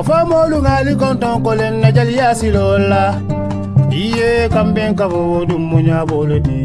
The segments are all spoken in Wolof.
afamolu ngali konton kolen na jali yasilola iye kamben kavo dum munya boledi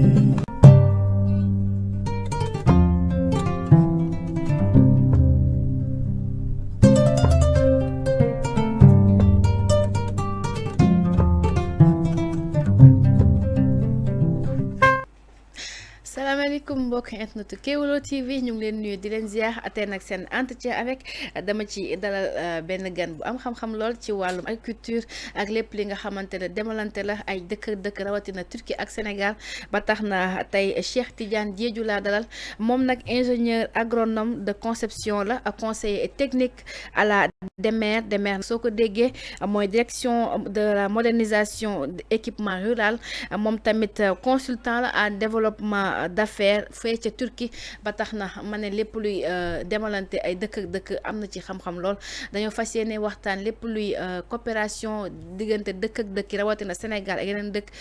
salaamaaleykum mbokk internet Kéwoulo TV ñu ngi leen nuyu di leen ziar atee nag seen entretien avec dama ci dalal benn gan bu am xam-xam lool ci wàllum agriculture ak lépp li nga xamante ne demalante la ay dëkk rawatina Turquie ak Sénégal ba tax na tey Cheikh Tidiane Diédhiou laa dalal moom nag ingénieur agronome de conception la ak conseiller technique à la DEMER soo ko déggee mooy direction de la modernisation équipement rural moom tamit consultant la en développement d'affaires fee ca Turquie ba tax na ma ne lépp luy demalante ay dëkk am na ci xam-xam lool dañoo fas yéene waxtaan lépp luy coopération diggante dëkk rawatina Sénégal ak yeneen dëkk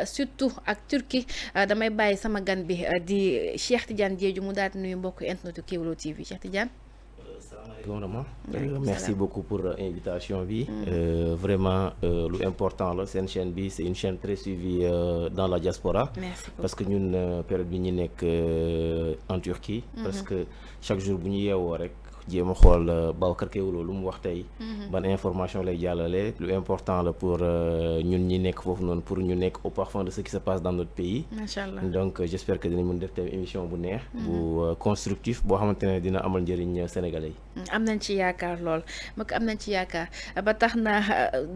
surtout ak Turquie damay bàyyi sama gan bi di Cheikh Tidiane Diédhiou mu daal di nuyu mbokk internetu Kéwoulo TV Cheikh Tidiane. Merci beaucoup pour l'invitation bi vraiment lu important la seen chaîne bi c'est une chaîne très suivie dans la diaspora. Parce que ñun période bi ñu nekk en Turquie parce que chaque jour bu ñu yeewoo rek jéem a xool Babacar Kéwoulo lu mu wax tey ban information lay jàllale lu important la pour ñun ñi nekk foofu noonu pour ñu nekk au parfum de ce qui se passe dans notre pays. Machallah. Donc j'espère que dinañ mën def tamit émission bu neex bu constructif boo xamante ne dina amal njëriñ sénégalais yi. am nañ ci yaakaar lool mak am nañ ci yaakaar ba tax na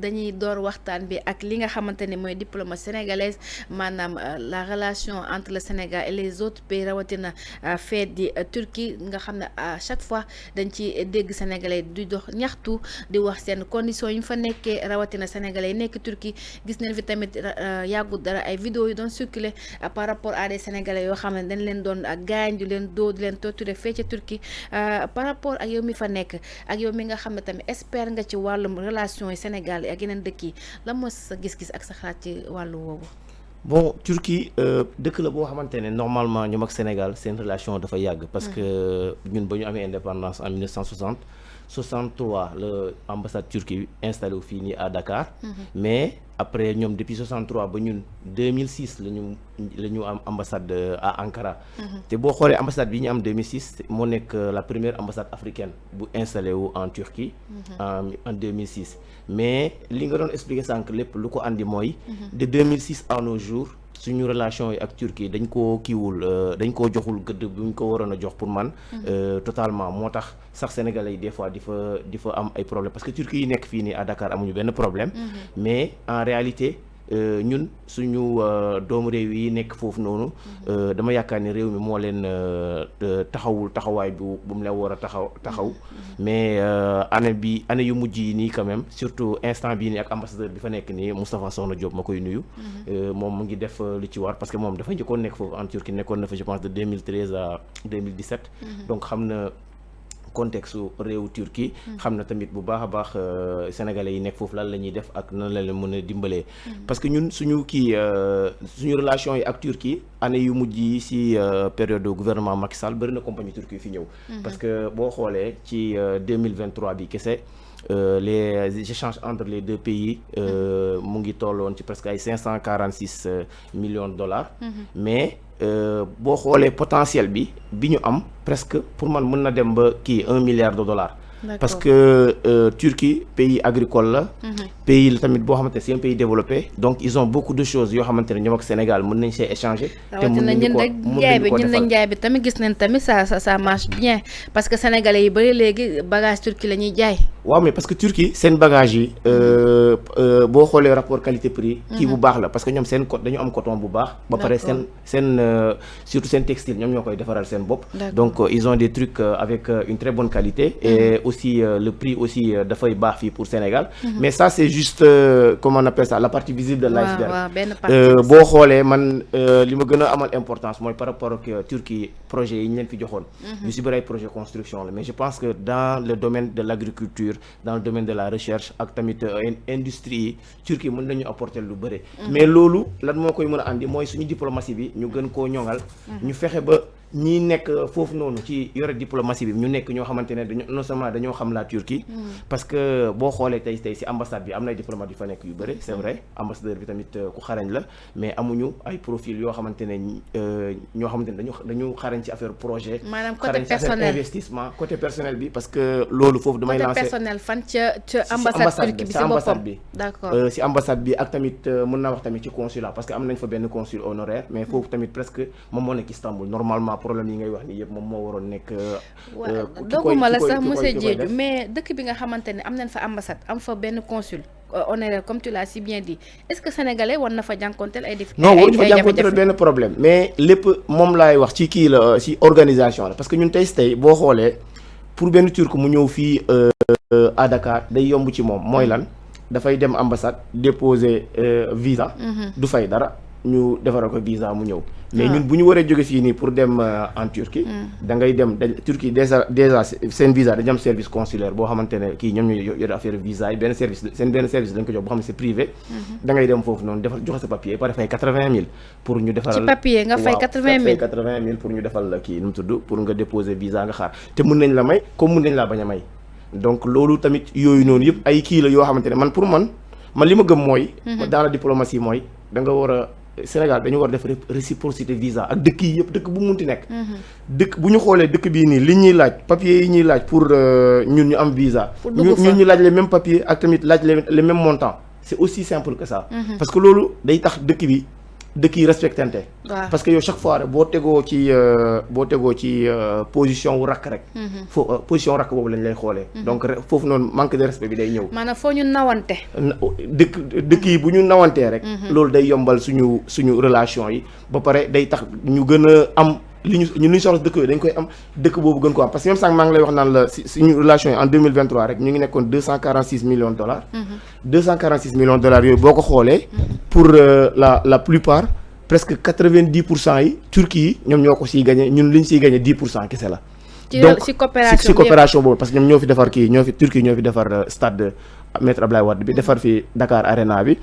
dañuy door waxtaan bi ak li nga xamante ne mooy diplomatie sénégalaise maanaam la relation entre le Sénégal et les autres pays rawatina fee di Turquie nga xam ne à chaque fois dañ ci dégg sénégalais di dox ñaxtu di wax seen conditions yi ñu fa nekkee rawatina sénégalais yi nekk Turquie gis nañ fi tamit yàggut dara ay vidéos yu doon circuler par rapport à des sénégalais yoo xam ne dañ leen doon gaañ di leen dóor di leen torturer fee ca Turquie par rapport ak yow mi fa nekk ak yow mi nga xam ne tamit expert nga ci wàllum relation yi Sénégal ak yeneen dëkk yi lan mooy sa gis-gis ak sa xalaat ci wàllu woowu. Bon Turquie dëkk la boo xamante ne normalement ñoom ak Sénégal seen relation dafa yàgg parce que ñun ba ñu amee indépendance en 1960 63 la ambassade Turquie installé wu fii nii à Dakar mais après ñoom depuis 63 ba ñun 2006 la ñu am ambassade à Ankara te boo xoolee ambassade bi ñu am 2006 moo nekk la première ambassade africaine bu installé wu en Turquie en 2006 mais li nga doon expliqué sànq lépp lu ko andi mooy de 2006 à nos jours suñu relation yi ak Turquie dañ koo kiiwul dañ koo joxul gëdd bu ñu ko waroon a jox pour man totalement moo tax sax sénégalais yi des fois di fa am ay problème parce que Turquie yi nekk fii nii à Dakar amuñu benn problème mais en réalité ñun suñu doomu réew yi nekk foofu noonu dama yaakaar ni réew mi moo leen taxawul taxawaay bu mu leen war a taxaw mais année yu mujj yi nii quand même surtout instant bii nii ak ambassadeur bi fa nekk nii Moustapha Sokhna Diop ma koy nuyu moom mu ngi def lu ci war parce que moom dafa njëkkoon nekk foofu en Turquie nekkoon na fa je pense de 2013 à 2017 donc xam na contexte réewu Turquie xam na tamit bu baax a baax sénégalais yi nekk foofu lan la ñuy def ak nan la leen mën a dimbalee parce que ñun suñu suñu relation yi ak Turquie année yu mujj yi ci période gouvernement Macky Sall bëri na compagnie Turquie fi ñëw parce que boo xoolee ci 2023 bi kese les échanges entre les deux pays mu ngi tolloon ci presque ay 546 millions de dollars mais boo xoolee potentiel bi ñu am presque pour man mën na dem ba kii 1 milliard de dollars parce que Turquie pays agricole la pays la tamit boo xamante ne c'est un pays développé donc ils ont beaucoup de choses yoo xamante ne ñoom ak Sénégal mën nañ see échanger te mën nañu ko ñun njaay bi tamit gis nañ tamit ça marche bien parce que sénégalais yi bari léegi bagage Turquie la ñuy jaay waaw mais parce que Turquie seen bagage yi boo xoolee rapport qualité prix kii bu baax la parce que ñoom seen dañu am coton bu baax ba pare seen surtout seen textile ñoom ñoo koy defaral seen bopp donc ils ont des trucs avec une très bonne qualité et aussi le prix aussi dafay baax fii pour Sénégal mais ça c'est juste comment on appelle ça la partie visible de l'iceberg boo xoolee man li ma gën a amal importance mooy par rapport ak Turquie projet yi ñu leen fi joxoon ñu si bëri ay projet construction la mais je pense que dans le domaine de l'agriculture dans le domaine de la recherche ak tamit industrie yi Turquie mën nañu apporter lu bëri mais loolu lan moo koy mën a andi mooy suñu diplomatie bi ñu gën koo ñoŋal ñu fexe ba ñi nekk foofu noonu ci yore diplomatie bi ñu nekk ñoo xamante ne dañoo non seulement dañoo xam la Turquie. parce que boo xoolee tey si ambassade bi am na ay diplomate yu fa nekk yu bëri c'est vrai ambassadeur bi tamit ku xarañ la mais amuñu ay profil yoo xamante ne ñoo xamante ne dañu xarañ ci affaire projet. maanaam côté personnel investissement côté personnel bi parce que loolu foofu damay lancer. côté personnel fan ca ambassade Turquie bi si boppam d'accord si ambassade bi ak tamit mën naa wax tamit ci consulat parce que am nañ fa benn consul honoraire mais foofu tamit presque moom moo nekk Istanbul normalement problème yi ngay wax ni yëpp moom moo waroon nekk. dogguma la sax monsieur Diédhiou mais dëkk bi nga xamante ne am nañ fa ambassade am fa benn consul honoraire comme tu l'as si bien dit est-ce que sénégalais war na fa jànkonteel ay défis. non waruñu fa jànkonteel benn problème mais lépp moom laay wax ci kii la ci organisation la parce que ñun tey boo xoolee pour benn turc mu ñëw fii à Dakar day yomb ci moom mooy lan dafay dem ambassade déposer visa. du fay dara. ñu defaral ko visa mu ñëw mais ñun bu ñu waree jóge fii nii pour dem en Turquie da ngay dem Turquie déjà seen visa dañu am service consulaire boo xamante ne kii ñoom ñu yore affaire visa yi benn service dañ ko jox boo xam ne c'est privé da ngay dem foofu noonu defal joxe sa papier pare fay 80 000 pour ñu defaral ci papier nga fay 80 000 pour ñu defal la kii nu mu tudd pour nga déposer visa nga xaar te mën nañ la may comme mën nañ laa bañ a may donc loolu tamit yooyu noonu yëpp ay kii la yoo xamante ne man pour man li ma gëm mooy dans la diplomatie mooy da nga war a Sénégal dañu war def réciprocité visa ak dëkk yi yëpp dëkk bu munti nekk dëkk bu ñu xoolee dëkk bii nii li ñuy laaj papier yi ñuy laaj pour ñun ñu am visa ñun ñu laaj les mêmes papiers ak tamit laaj les mêmes montants c'est aussi simple que ça parce que loolu day tax dëkk yi respectante parce que yow chaque fois rek boo tegoo ci position wu rakk rek position rakk boobu lañ lay xoolee donc foofu noonu manque de respect bi day ñëw maanaam foo ñu nawante dëkk yi bu ñu nawantee rek loolu day yombal suñu relation yi ba pare day tax ñu gën a am li ñu soxla dëkk yooyu dañ koy am dëkk boobu gën ko am parce que même sànq maa ngi lay wax naan la suñu relation yi en 2023 rek ñu ngi nekkoon 246 millions de dollars 246 millions de dollars yooyu boo ko xoolee pour la plupart presque 90% yi Turquie yi ñoom ñoo ko siy gagné ñun li ñu siy gagné 10% kese la donc ci coopération boobu parce que ñoom ñoo fi defar Turquie ñoo fi defar stade Maître Abdoulaye Wade bi defar fi Dakar Arena bi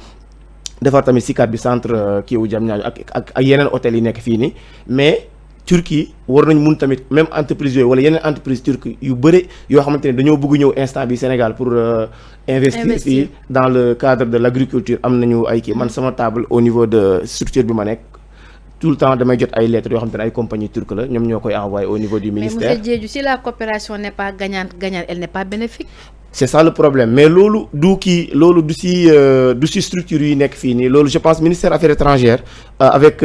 defar tamit Sicap bi centre kii wu Diamniadio ak yeneen hôtel yi nekk fii nii mais Turquie war nañ mun tamit même entreprise yooyu wala yeneen entreprise turque yu bëri yoo xamante ne dañoo bëgg ñëw instant bi Sénégal pour investir fii dans le cadre de l'agriculture am nañu ay kii man sama table au niveau de structure bi ma nekk tout le temps damay jot ay lettres yoo xamante ne ay compagnie turque la ñoom ñoo koy envoyé au niveau du ministère. Mais monsieur Diédhiou, si la coopération n'est pas gagnante elle n'est pas bénéfique. C'est ça le problème mais loolu du si structure yi nekk fii nii loolu je pense ministère affaires étrangères avec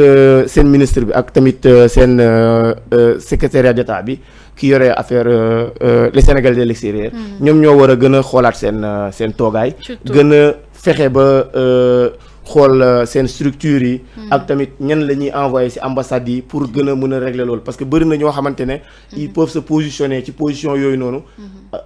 seen ministre bi ak tamit seen secrétariat d'état bi ki yore affaire les Sénégalais de l'extérieur ñoom ñoo war a gën a xoolaat seen toogaay gën a fexe ba xool seen structure yi ak tamit ñan la ñuy envoyé ci ambassades yi pour gën a mën a régler loolu parce que bëri na ñoo xamante ne ils peuvent se positionner ci position yooyu noonu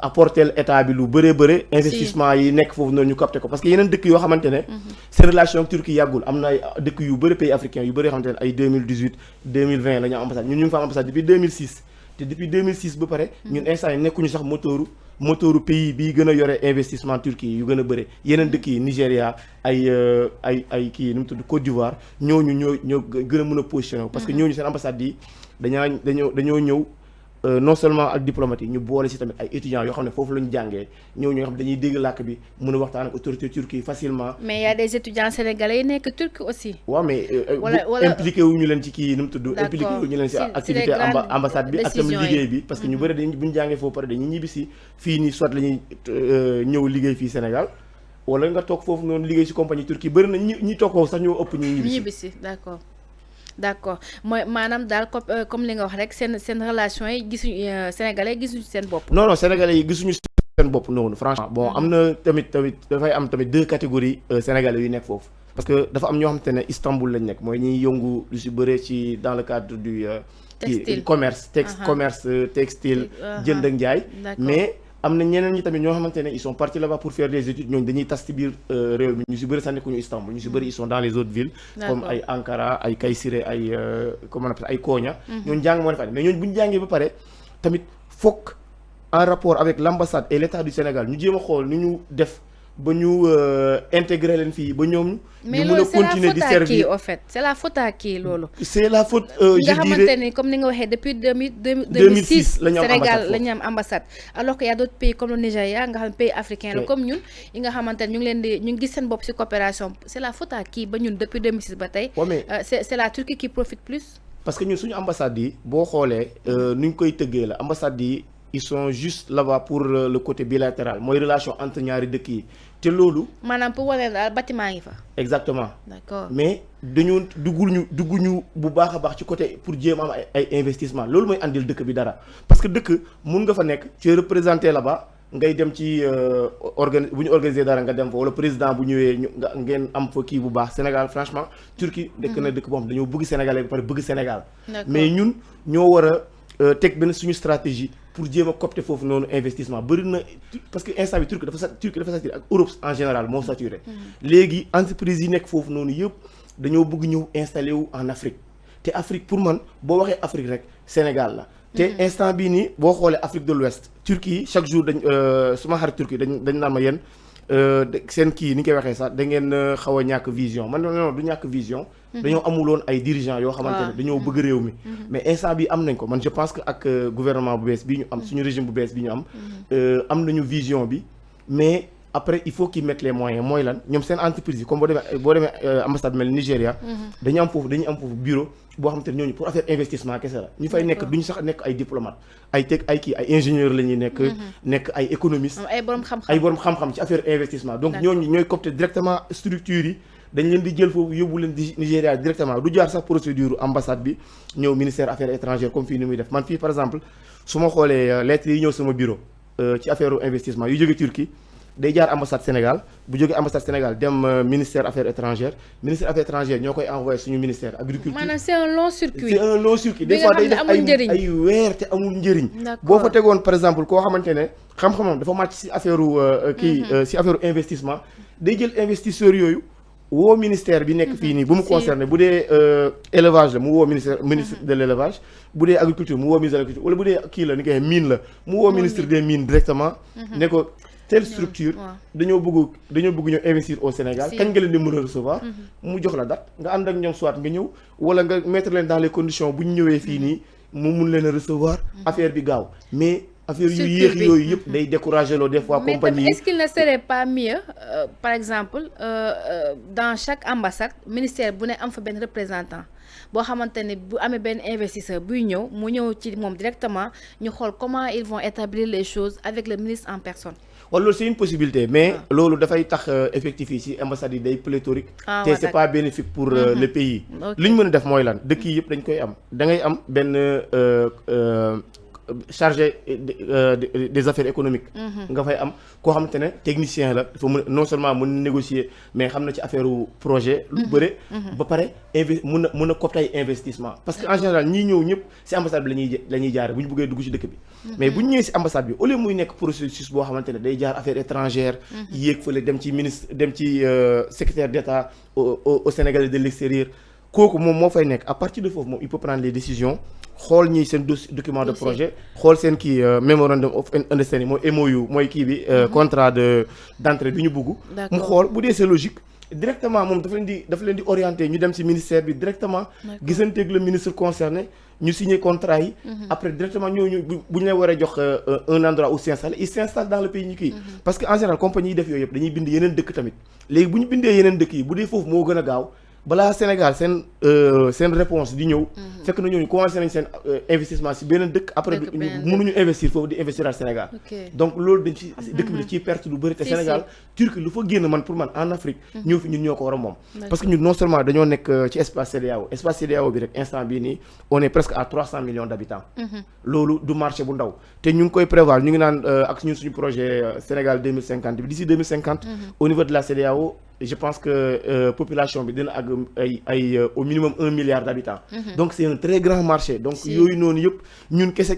apporter état bi lu bëree investissement yi nekk foofu noonu ñu capté ko parce que yeneen dëkk yoo xamante ne seen relation ak Turquie yàggul am na ay dëkk yu bëri pays africains yu bëri yoo xamante ne ay 2018 2020 la ñu am ambassade ñun ñu ngi fa am ambassade depuis 2006 te depuis 2006 ba pare ñun instant yi nekkuñu sax moteuru pays bii gën a yore investissement Turquie yu gën a bëri yeneen dëkk yi Nigéria ay kii nu mu tudd Côte d'Ivoire ñoo gën a mën a positionné parce que ñooñu seen ambassade yi dañoo ñëw non seulement ak diplomate yi ñu boole ci tamit ay étudiants yoo xam ne foofu la ñu jàngee ñoo xam dañuy dégg làkk bi mën a waxtaan ak autorité turque yi facilement. mais il y a des étudiants sénégalais yi nekk turc aussi. waaw mais impliqué wu ñu leen ci kii nu mu tudd. impliqué wu ñu leen ci activité ambassade bi ak tamit liggéey bi. parce que ñu bëri dañuy bu ñu jàngee foofu pare dañuy ñibbisi fii nii soit la ñuy ñëw liggéey fii Sénégal wala nga toog foofu noonu liggéey ci compagnie turque yi bëri na ñi toog foofu sax ñoo ëpp ñuy ñibbisi d'accord mooy maanaam daal comme li nga wax rek seen relation yi gisuñu sénégalais gisuñu seen bopp. non sénégalais yi gisuñu seen bopp noonu franchement. bon am na tamit dafay am tamit deux catégories sénégalais yu nekk foofu. parce que dafa am ñoo xamante ne Istanbul lañ nekk mooy ñiy yëngu lu si bëree ci dans le cadre du. textile commerce textile jënd ak njaay mais. am na ñeneen ñi tamit ñoo xamante ne ils sont partis là-bas pour faire des études ñooñu dañuy tas ci biir réew mi ñu si bëri sax nekkuñu Istanbul ñu si bëri ils sont dans les autres villes comme ay Ankara ay Kayseri ay comment on appelle ay Konya ñooñu jàng moo ne fa mais ñooñu bu ñu jàngee ba pare tamit fokk en rapport avec l'ambassade et l'état du Sénégal ñu jéem a xool ni ñu def ba ñu intégrer leen fii ba ñoom. mais ñu mën a continuer di servir au fait c'est la faute à qui loolu. c'est la faute je dirais nga xamante ni comme ni nga waxee depuis 2006 la ñu am Sénégal la ñu am ambassade alors que y a d'autres pays comme le Nigeria nga xam pays africain la comme ñun yi nga xamante ni ñu ngi leen di ñu ngi gis seen bopp ci coopération c'est la faute à qui ba ñun depuis 2006 ba tey. c'est la Turquie qui profite plus. parce que ñun suñu ambassade yi boo xoolee nu ñu koy tëggee la ambassade yi ils sont juste là-bas pour le côté bilatéral mooy relation entre ñaari dëkk yi te loolu. maanaam pour wane daal bâtiment ngi fa. exactement. d'accord mais dañu dugguñu bu baax a baax ci côté pour jéem am ay investissement loolu mooy andil dëkk bi dara parce que dëkk mun nga fa nekk tu es représenté là-bas ngay dem ci bu ñu organiser dara nga dem fa wala président bu ñëwee nga ngeen am fa kii bu baax Sénégal franchement Turquie dëkk na dëkk boo xam dañoo bëgg Sénégalais ba pare bëgg Sénégal. mais ñun ñoo war a teg benn suñu stratégie pour jéem a copter foofu noonu investissement bëri na parce que instant bi Turquie dafa saturé ak Europe en général moo saturé. léegi entreprise yi nekk foofu noonu yëpp dañoo bëgg ñëw installé wu en Afrique te Afrique pour man boo waxee Afrique rek Sénégal la. te instant bii nii boo xoolee Afrique de l'Ouest Turquie chaque jour dañ suma xarit Turquie dañ naan ma yéen seen kii ni ñu koy waxee sax da ngeen xaw a ñàkk vision man non du ñàkk vision. dañoo amuloon ay dirigeants yoo xamante ne dañoo bëgg réew mi. mais instant bi am nañ ko man je pense que ak gouvernement bu bees bi ñu am suñu régime bu bees bi ñu am nañu vision bi mais après il faut qu'ils mettent les moyens mooy lan ñoom seen entreprise yi comme boo demee ambassade mel Nigéria. dañu am foofu bureau boo xamante ne ñooñu pour affaire investissement kese la ñu fay nekk duñu sax nekk ay diplomate ay ingénieur la ñuy nekk ay économiste ay borom xam-xam ci affaire investissement donc ñooñu ñooy copter directement structure yi dañ leen di jël foofu yóbbu leen di Nigéria directement du jaar sax procédure ambassade bi ñëw ministère affaires étrangères comme fii ni muy def man fii par exemple su ma xoolee lettres yi ñëw sama bureau ci affaire investissement yu jóge Turquie day jaar ambassade Sénégal bu jógee ambassade Sénégal dem ministère affaires étrangères ñoo koy envoyé suñu ministère agriculture. maanaam c'est un long circuit. des fois day def ay weer te amul njëriñ. boo fa tegoon par exemple koo xamante ne xam-xamam dafa màcc ci affaire ci affaire investissement day jël investisseurs yooyu woo ministère bi nekk fii nii bu mu concerné bu dee élevage la mu woo ministre de l'élevage bu dee agriculture mu woo ministre de l'agriculture wala bu dee kii la ni koy mine la mu woo ministre des mines directement ne ko telle structure dañoo bëgg ñoo investir au Sénégal kañ nga leen di mën a recevoir mu jox la date nga ànd ak ñoom soit nga ñëw wala nga mettre leen dans les conditions bu ñu ñëwee fii nii mu mun leen a recevoir affaire bi gaaw mais affaire yu yéex yooyu yëpp day décourager loo des fois compagnie est-ce qu'il ne serait pas mieux par exemple dans chaque ambassade ministère bu ne am fa benn représentant boo xamante ne bu amee benn investisseur buy ñëw mu ñëw ci moom directement ñu xool comment ils vont établir les choses avec le ministre en personne. wala loolu c'est une possibilité mais loolu dafay tax effectif yi ci ambassade yi day pléthorique te c'est pas bénéfique pour le pays li ñu mën a def mooy lan dëkk yi yëpp dañ koy am da ngay am benn chargé des affaires économiques nga fay am koo xamante ne technicien la dafa mën non seulement mën na négocier mais xam na ci affaire projet lu bëre ba pare mën a copter ay investissement parce que en général ñii ñëw ñëpp ci ambassade bi la ñuy jaare bu ñu bëggee dugg ci dëkk bi mais bu ñu ñëwee ci ambassade bi au lieu muy nekk processus boo xamante ne day jaar affaires étrangères yéeg fële dem ci ministre dem ci secrétaire d'État au Sénégal de l'extérieur kooku moom moo fay nekk à partir de foofu moom il peut prendre les décisions xool ñii seen document de projet xool seen kii memorandum of understanding mooy MOU mooy kii bi contrat d'entrée bi ñu bëgg mu xool bu dee c'est logique directement moom dafa leen di orienter ñu dem ci ministère bi directement gisanteeg le ministre concerné ñu signer contrat yi après directement ñooñu bu ñu la war a jox un endroit où s'installer ils s'installent dans le pays ñu kii parce que en général compagnie yi def yooyu yëpp dañuy bind yeneen dëkk tamit léegi bu ñu bindee yeneen dëkk yi bu dee foofu moo gën a gaaw balaa Sénégal seen réponse di ñëw fekk na ñooñu commencé nañ seen investissement ci beneen dëkk après mënuñu investir foofu di investir à Sénégal donc loolu dañ ci dëkk bi da ciy perte lu bëri te Sénégal Turquie lu fa génn man pour man en Afrique ñëw fi ñun ñoo ko war a moom parce que ñun non seulement dañoo nekk ci espace CEDEAO bi rek instant bii nii on est presque à 300 millions d'habitants loolu du marché bu ndaw te ñu ngi koy prévoir ñu ngi naan ak ñun suñu projet Sénégal 2050 bi d'ici 2050 au niveau de la CEDEAO je pense que population bi dina àgg ay au minimum 1 milliard d'habitants donc c'est un très grand marché donc yooyu noonu yëpp ñun kese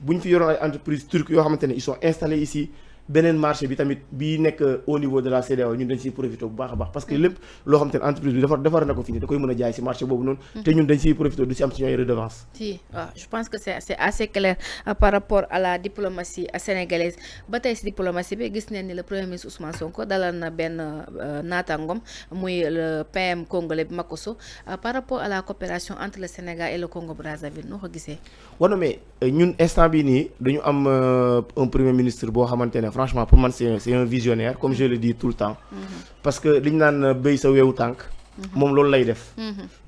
bu ñu fi yoroon ay entreprises turques yoo xamante ne ils sont installés ici beneen marché bi tamit bi nekk au niveau de la CEDEAO ñun dañ siy profité bu baax a baax parce que lépp loo xam te ne entreprise bi defar na ko fii nii da koy mën a jaay si marché boobu noonu te ñun dañ siy profité du si am suñu ay redevance. si waaw je pense que c'est assez clair par rapport à la diplomatie sénégalaise ba tey si diplomatie bi gis nañ ni le premier ministre Ousmane Sonko dalal na benn naataangoom muy le PM congolais bi Makosso par rapport à la coopération entre le Sénégal et le Congo Brazzaville noo ko gisee. waaw mais ñun instant bi nii dañu am un premier ministre boo xamante ne franchement pour man c'est un visionnaire comme je le dis tout le temps. parce que liñ naan béy sa weewu tànk. moom loolu lay def.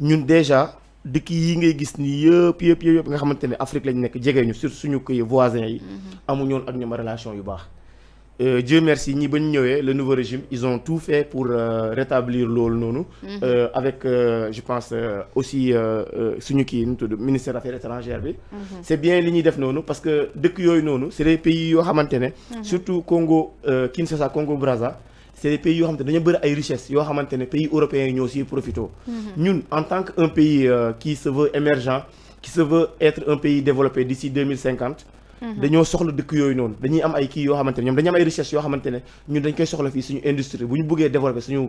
ñun déjà dëkk yi ngay gis ni yëpp nga xamante ne Afrique lañ nekk jege ñu surtout suñu kii voisins yi. amuñu woon ak ñoom relation yu baax. Dieu merci ñi ba ñu ñëwee le nouveau régime ils ont tout fait pour rétablir loolu noonu. avec je pense aussi suñu kii nu tudd ministère affaires étrangères bi. c'est bien li ñuy def noonu parce que dëkk yooyu noonu c'est des pays yoo xamante ne. surtout Congo Kinshasa Congo Brazza. c'est des pays yoo xamante ne dañoo bëri ay richesses yoo xamante ne pays européens yi ñoo siy profité. ñun en tant que un pays qui se veut émergent qui se veut être un pays développé d'ici 2050. dañoo soxla dëkk yooyu noonu dañuy am ay kii yoo xamante ne ñoom dañu am ay richesses yoo xamante ne ñun dañ koy soxla fii suñu industrie bu ñu bëggee développer suñu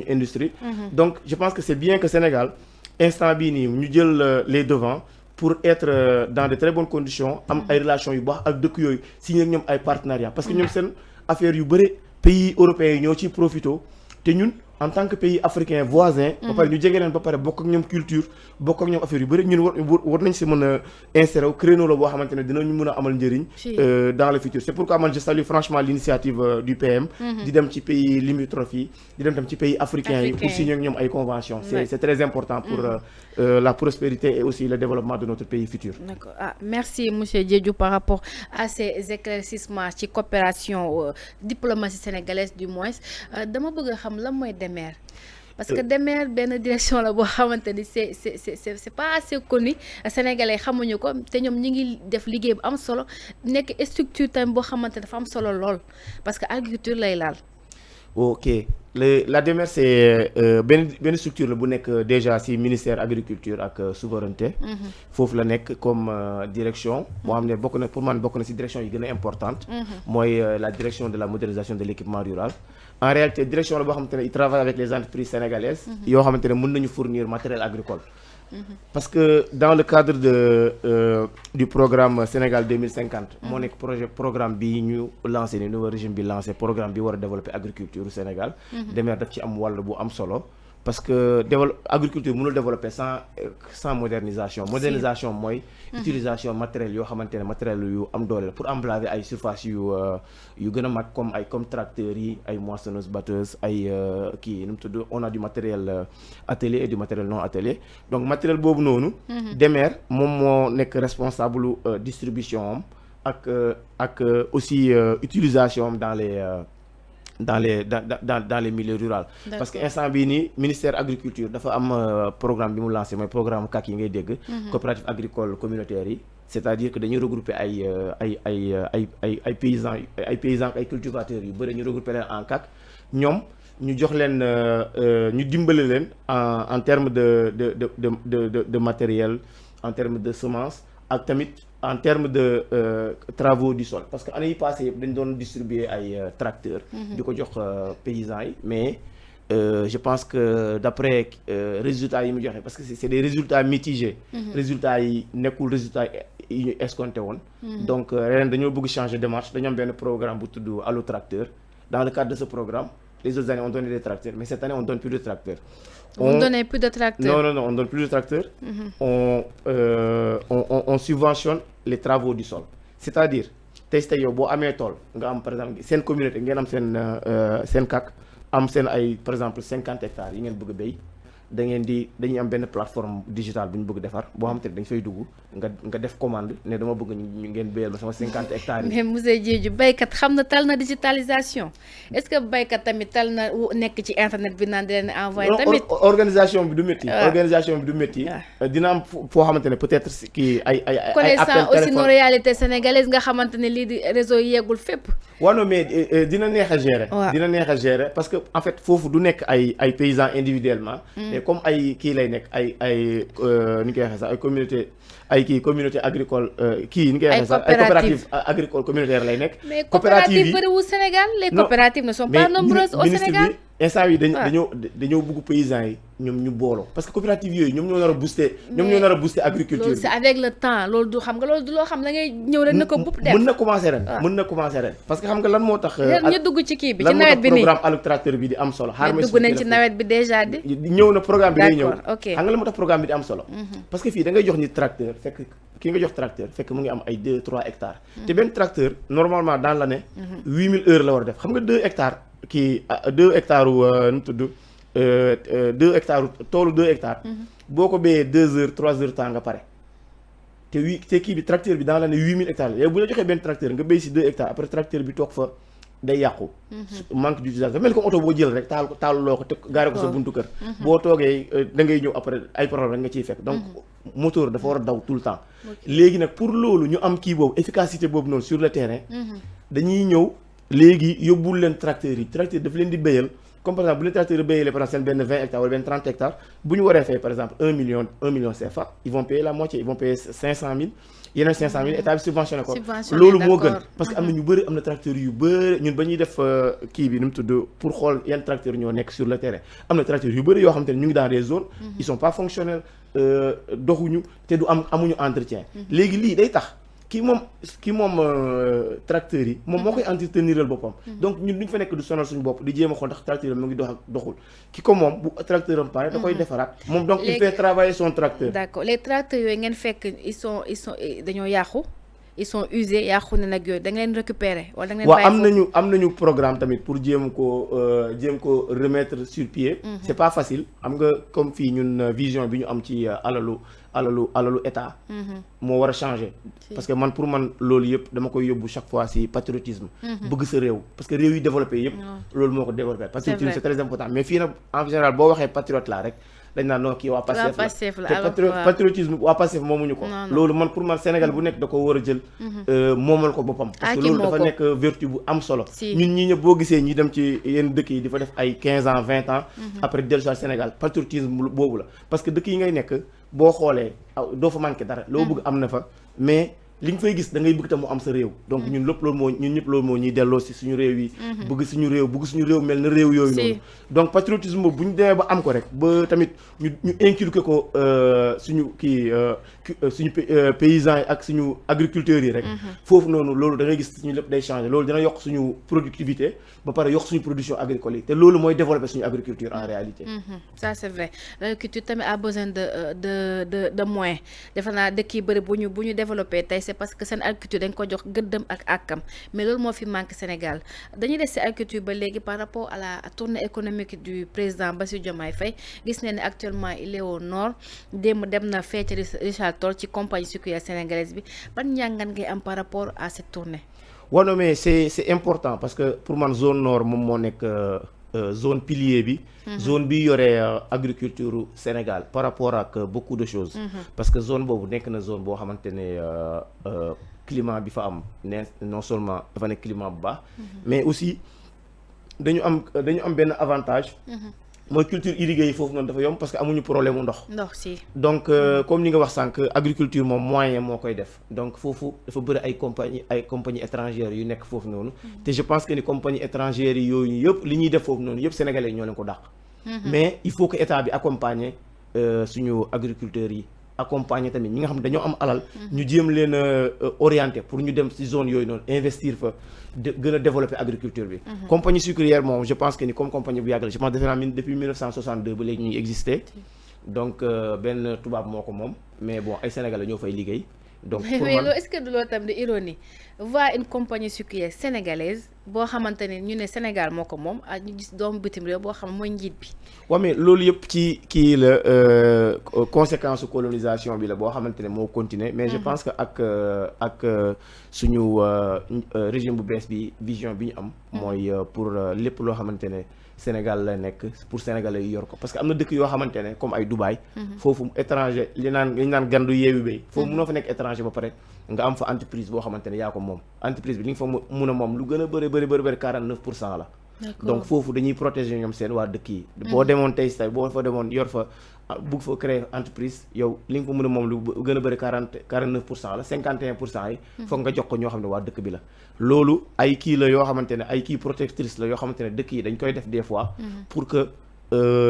industrie. donc je pense que c'est bien que Sénégal instant bii nii ñu jël les devants pour être dans de très bonnes conditions am ay relations yu baax ak dëkk yooyu signé ak ñoom ay partenariats parce que ñoom seen affaire yu bëri pays européens yi ñoo ciy profito te ñun en tant que pays africain voisin ba pare ñu jege leen ba pare bokk ak ñoom culture bokk ak ñoom affaire yu bëri ñun war nañ si mën a insérer wu créneau la boo xamante ne dinañu mën a amal njëriñ dans le futur c'est pourquoi man je salue franchement l'initiative du PM di dem ci pays limitrophes yi di dem tam ci pays africains yi pour signer ak ñoom ay conventions c'est très important pour la prospérité et aussi le développement de notre pays futur. D'accord. Merci monsieur Diédhiou par rapport à ces éclaircissements ci coopération diplomatie sénégalaise du moins dama bëgg a xam lan mooy DEMER parce que DEMER benn direction la boo xamante ni c'est pas assez connu sénégalais xamuñu ko te ñoom ñi ngi def liggéey bu am solo nekk structure tamit boo xamante dafa am solo lool parce que agriculture lay laal. ok la DEMER c'est benn structure la bu nekk déjà ci ministère agriculture ak souveraineté. foofu la nekk comme direction. moo xam ne bokk na pour man bokk na ci direction yi gën a importante. mooy la direction de la modernisation de l'équipement rural. en réalité direction la boo xamante ne il travaille avec les entreprises sénégalaises. yoo xamante ne mën nañu fournir matériel agricole. parce que dans le cadre du programme Sénégal 2050 moo nekk programme bi ñu lancé ni nouveau régime bi lancé programme bi war a développer agriculture au Sénégal. DEMER daf ci am wàll bu am solo parce que agriculture mënul développer sans modernisation mooy utilisation matériel yoo xamante ne matériel yu am doole la pour emblaver ay surface yu gën a mag comme tracteurs yi ay moissonneuses batteuses ay kii nu mu tudd on a du matériel attelé et du matériel non attelé donc matériel boobu noonu DEMER moom moo nekk responsable distribution am ak aussi utilisation am dans les milieux ruraux. Parce que instant bii nii ministère agriculture dafa am programme bi mu lancé mooy programme CAC yi ngay dégg. coopérative agricole communautaire yi. c'est-à-dire que dañuy regrouper ay paysans ay cultivateurs yu bëri ñu regrouper leen en CAC ñoom ñu jox leen ñu dimbali leen en termes de matériel en termes de semences ak tamit en termes de travaux du sol parce que année yi passé yëpp dañ doon distribuer ay tracteurs. di ko jox paysans yi mais je pense que d'après résultats yi mu joxe parce que c'est des résultats mitigés. résultats yi nekkul résultats yi ñu escompté woon. donc ren dañoo bëgg changer de démarche dañoo am benn programme bu tudd Allo Tracteur dans le cadre de ce programme les autres années on donnait des tracteurs mais cette année on donne plus de tracteurs. On donnait plus de tracteurs. Non, on donne plus de tracteurs. On subventionne les travaux du sol. C'est-à-dire, tey yow boo amee tool nga am par exemple seen communauté ngeen am seen CAC am seen ay par exemple 50 hectares yi ngeen bëgg a béy dañuy am benn plateforme digitale bu ñu bëgg defar boo xamante ne dañ fay dugg nga def commande ne dama bëgg ñu ngeen béyal ma sama 50 hectares yi. mais monsieur Diédhiou béykat xam na tal na digitalisation est-ce que béykat tamit tal na nekk ci internet bi naan di leen envoyé. tamit organisation bi du métti. organisation bi du métti. dina am foo xamante ne peut-être kii ay connaissant aussi nos réalités sénégalaises nga xamante ne lii di réseau yi yeggul fépp. waaw non mais dina neex a gérer. dina neex a gérer parce que en fait foofu du nekk ay paysans individuellement. ne comme ay kii lay nekk ay ni koy waxee sax ay communauté agricole kii ni koy waxee sax ay coopérative agricole communautaire lay nekk. mais coopérative bëriwul Sénégal les coopératives ne sont pas nombreuses au Sénégal. instant yi dañoo bëgg paysans yi ñoom ñu booloo parce que coopérative yooyu ñoom ñoo nar a booster agriculture bi. c'est avec le temps loolu du xam nga loolu du loo xam da ngay ñëw rek na ko bupp def. mën na commencer ren parce que xam nga lan moo tax. ñu dugg ci kii bi ci nawet bi nii programme Allo Tracteur bi di am solo. dugg nañ ci nawet bi déjà di. ñëw na programme bi day ñëw. ok xam nga lan moo tax programme bi di am solo. parce que fii da ngay jox nit tracteur fekk mu ngi am ay 2-3 hectares. te benn tracteur normalement dans l'année 8000 heures la war a def xam nga 2 hectares. kii 2 hectares nu mu tudd 2 hectares toolu 2 hectares. boo ko béyee 2 heures 3 heures temps nga pare. te kii bi tracteur bi dans l'année 8000 hectares la yow bu la joxee benn tracteur nga béy si 2 hectares après tracteur bi toog fa day yàqu. manque d'utilisation mel comme oto boo jël rek taaluloo ko te gaare ko sa buntu kër. boo toogee da ngay ñëw après ay problème rek nga ciy fekk donc moteur dafa war a daw tout le temps. léegi nag pour loolu ñu am kii boobu efficacité boobu noonu sur le terrain. dañuy ñëw. léegi yóbbul leen tracteurs yi tracteur daf leen di béyal comme par exemple bu leen tracteur yi béyalee par exemple seen benn 20 hectares wala benn 30 hectares bu ñu waree fay par exemple 1 million CFA ils vont payer la moitié ils vont payer 500 000 yeneen 500 000 état bi subventionné ko loolu moo gën parce que am na ñu bëri am na tracteurs yu bëri ñun ba ñuy def kii bi nu mu tudd pour xool yan tracteurs ñoo nekk sur le terrain am na tracteurs yu bëri yoo xam te ne ñu ngi dans des zones ils sont pas fonctionnels doxuñu te amuñu entretien léegi lii day tax kii moom tracteurs yi moom moo koy entreteniral boppam donc ñun duñ fa nekk du sonal suñu bopp di jéem a xool ndax tracteur am mu ngi dox ak doxul ki ko moom bu tracteur am pare da koy defaraat moom donc il fait travailler son tracteur. d'accord les tracteurs yooyu ngeen fekk ils sont dañoo yàqu ils sont usés yàqu ne nag yooyu da ngeen récupérer wala da ngeen bàyyi waaw am nañu programme tamit pour jéem ko remettre sur pied. C'est pas facile xam nga comme fii ñun vision bi ñu am ci alalu état. moo war a changer. parce que pour man loolu yëpp dama koy yóbbu chaque fois ci patriotisme. bëgg sa réew parce que réew yi développé yëpp. loolu moo ko développé patriotisme c'est très important mais fii nag en général boo waxee patriote laa rek. dañ naan non kii waa Pastef la te patriotisme waa Pastef moomuñu ko. loolu pour man Sénégal bu nekk da ko war a jël. moomal ko boppam. parce que loolu dafa nekk vertu bu am solo. ñun ñii ñëpp boo gisee ñi dem ci yenn dëkk yi di fa def ay 15 ans 20 ans. après dellu si Sénégal patriotisme boobu la parce que dëkk yi ngay nekk boo xoolee doo fa manqué dara. loo bëgg am na fa mais. li nga fay gis da ngay bëgg tam mu am sa réew donc ñun ñëpp loolu moo ñuy delloo si suñu réew yi bëgg suñu réew mel na réew yooyu noonu donc patriotisme boobu bu ñu demee ba am ko rek ba tamit ñu inculquer ko suñu paysans yi ak suñu agriculteurs yi rek foofu noonu loolu da ngay gis suñu lépp day changer loolu dina yokk suñu productivité ba pare yokk suñu production agricole yi te loolu mooy développer suñu agriculture en réalité ça c'est vrai l'agriculture tamit a besoin de moyens defe naa dëkk yi bëri bu ñu développer tey c'est parce que seen agriculture dañ ko jox gëddëm ak àkkam mais loolu moo fi manque Sénégal dañuy des ci agriculture ba léegi par rapport à la tournée économique du président Bassirou Diomaye Faye gis nañ ne actuellement il est au nord démb dem na fee ci Richard Toll ci compagnie sucrière sénégalaise bi ban njàngat ngay am par rapport à cette tournée. waaw non mais c'est important parce que pour man zone nord moom moo nekk zone pilier bi. zone bi yore agriculture Sénégal par rapport ak beaucoup de choses. parce que zone boobu nekk na zone boo xamante ne climat bi fa am non seulement dafa nekk climat bu baax. mais aussi dañu am benn avantage. mooy culture irriguée yi foofu noonu dafa yomb parce que amuñu problème mu ndox si donc comme ni nga wax sànq agriculture moom moyen moo koy def donc foofu dafa bëri ay compagnie étrangères yu nekk foofu noonu te je pense que ni compagnie étrangères yi yooyu yëpp li ñuy def foofu noonu yëpp sénégalais ñoo leen ko dàq mais il faut que état bi accompagner suñu agriculteurs yi accompagner tamit ñi nga xam ne dañoo am alal ñu jéem leen orienter pour ñu dem ci zone yooyu noonu investir fa gën a développer agriculture bi compagnie sucrière moom je pense que ni comme compagnie bu yàgg la je pense defe naa depuis 1962 ba léegi ñu ngi existé donc benn tubaab moo ko moom mais bon ay sénégalais ñoo fay liggéey donc pour mais loolu est-ce que du loolu tam de ironie voir une compagnie sucrière sénégalaise boo xamante ne ñu ne Sénégal moo ko moom ak ñu gis doomu bitim réew boo xam mooy njiit bi. waaw mais loolu yëpp ci kii la conséquence colonisation bi la boo xamante ne moo continuer mais je pense que ak suñu régime bu bees bi vision bi ñu am. mooy pour lépp loo xamante ne Sénégal la nekk pour Sénégalais yi yor ko parce que am na dëkk yoo xamante ne comme ay Dubaï. foofu étranger li naan gandu yeewi bay foofu mënoo fa nekk étranger ba pare nga am fa entreprise boo xamante ne yaa ko moom entreprise bi li nga fa mun a moom lu gën a bëri 49% la donc foofu dañuy protéger ñoom seen waa dëkk yi boo demoon tey say boo fa demoon yor fa bugg fa créer entreprise yow li nga ko mën a moom lu gën a bëri 49% la 51% yi foog nga jox ko ñoo xam ne waa dëkk bi la loolu ay kii la yoo xamante ne ay kii protectrice la yoo xamante ne dëkk yi dañ koy def des fois pour que